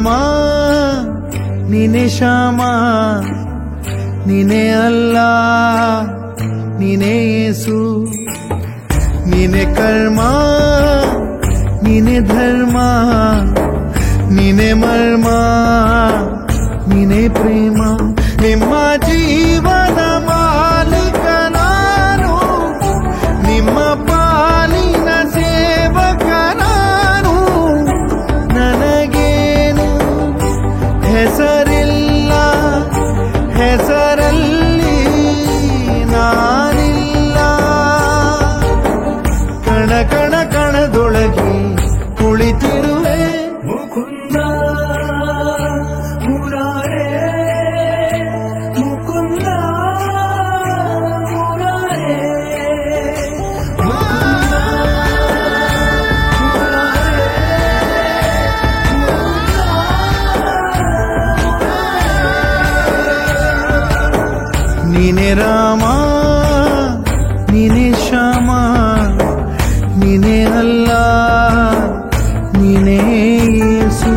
ರಾಮ ನೀನೆ ಶ್ಯಾಮ ನೀನೆ ಅಲ್ಲ ನೀನೆ ಯೇಸು ನೀನೆ ಕರ್ಮ ನೀನೆ ಧರ್ಮ ನೀನೆ ಮರ್ಮ ನೀನೆ ಪ್ರೇಮ ನಿಮ್ಮ ಜೀವನ ಮಾಲೀಕ ನಾನು ನಿಮ್ಮ ಪಾಲಿನ ಸೇವಕ ನಾನು ನನಗೇನು ಹೆಸರಿಲ್ಲ ಹೆಸರಲ್ಲಿ ನಾನಿಲ್ಲ ಕಣ ಕಣ ಕಣದೊಳಗೆ ಕುಳಿತಿರುವೆ ಮುಕುಂದ ಮುರಾರೇ ಮುಕುಂದ ಮುರಾರೇ ನೀನೆ ರಾಮ ನೀನೆ ಶ್ಯಾಮ ನೀನೆ ಅಲ್ಲ ನೀನೆ ಯೇಸು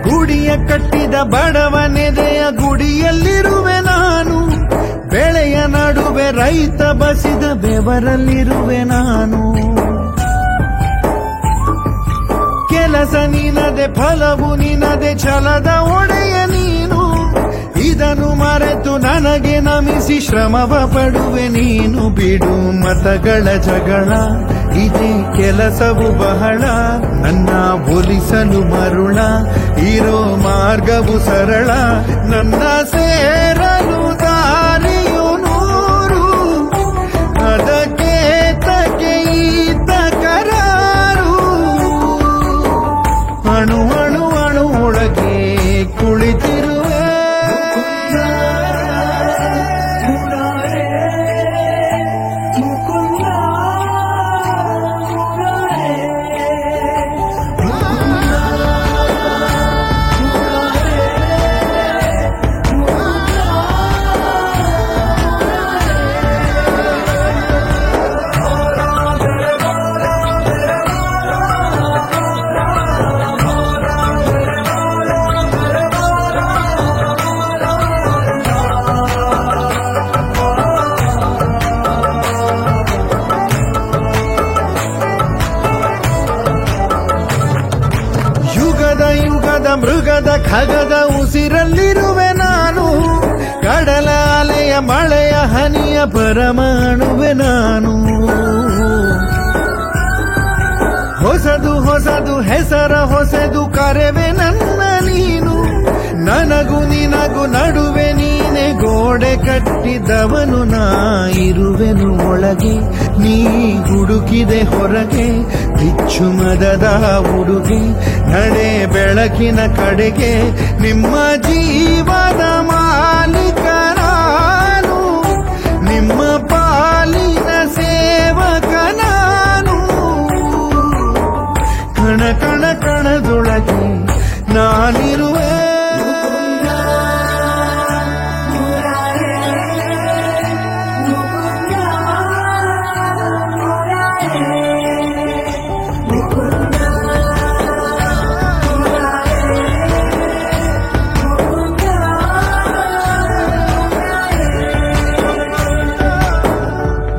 ಗುಡಿಯ ಕಟ್ಟಿದ ಬಡವನೆದೆಯ ಗುಡಿಯಲ್ಲಿರುವೆ ನಾನು ಬೆಳೆಯ ನಡುವೆ ರೈತ ಬಸಿದ ಬೆವರಲ್ಲಿರುವೆ ನಾನು ಕೆಲಸ ನಿನದೆ ಫಲವು ನಿನದೆ ಛಲದ ಒಡೆಯ ನೀನು ಇದನ್ನು ಮರೆತು ನನಗೆ ನಮಿಸಿ ಶ್ರಮವ ಪಡುವೆ ನೀನು ಬಿಡು ಮತಗಳ ಜಗಳ ಇದೇ ಕೆಲಸವು ಬಹಳ ನನ್ನ ಒಲಿಸಲು ಮರುಳ ಇರೋ ಮಾರ್ಗವು ಸರಳ ನನ್ನ ಸೇರಲು ದಾರಿಯು ನೂರು ಅದಕ್ಕೆ ತಗೆ ಈತ ಕರಾರು ಅಣು ಅಣು ಅಣು ಒಳಗೆ ಕುಳಿತಿರುವೆ ಯುಗದ ಮೃಗದ ಖಗದ ಉಸಿರಲ್ಲಿರುವೆ ನಾನು ಕಡಲ ಅಲೆಯ ಮಳೆಯ ಹನಿಯ ಪರಮಾಣುವೆ ನಾನು ಹೊಸದು ಹೊಸದು ಹೆಸರ ಹೊಸದು ಕರೆವೆ ನನ್ನ ನೀನು ನನಗೂ ನಿನಗೂ ನಡುವೆ ನೀನೆ ಗೋಡೆ ಕಟ್ಟಿದವನು ನಾ ಇರುವೆನು ಒಳಗೆ ನೀ ಹುಡುಕಿದೆ ಹೊರಗೆ ಬಿಚ್ಚು ಮದದ ಹುಡುಗೆ ನಡೆ ಬೆಳಕಿನ ಕಡೆಗೆ ನಿಮ್ಮ ಜೀವನ ಮಾಲೀಕ ನಾನು ನಿಮ್ಮ ಪಾಲಿನ ಸೇವಕ ನಾನು ಕಣ ಕಣ ಕಣದೊಳಗೆ ನಾನಿರುವೆ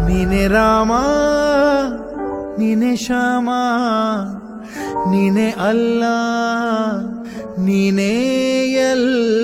ನೀನೆ ರಾಮ ನೀನೆ ಶ್ಯಾಮ ನೀನೆ ಅಲ್ಲ ನೀನೇ ಎಲ್ಲ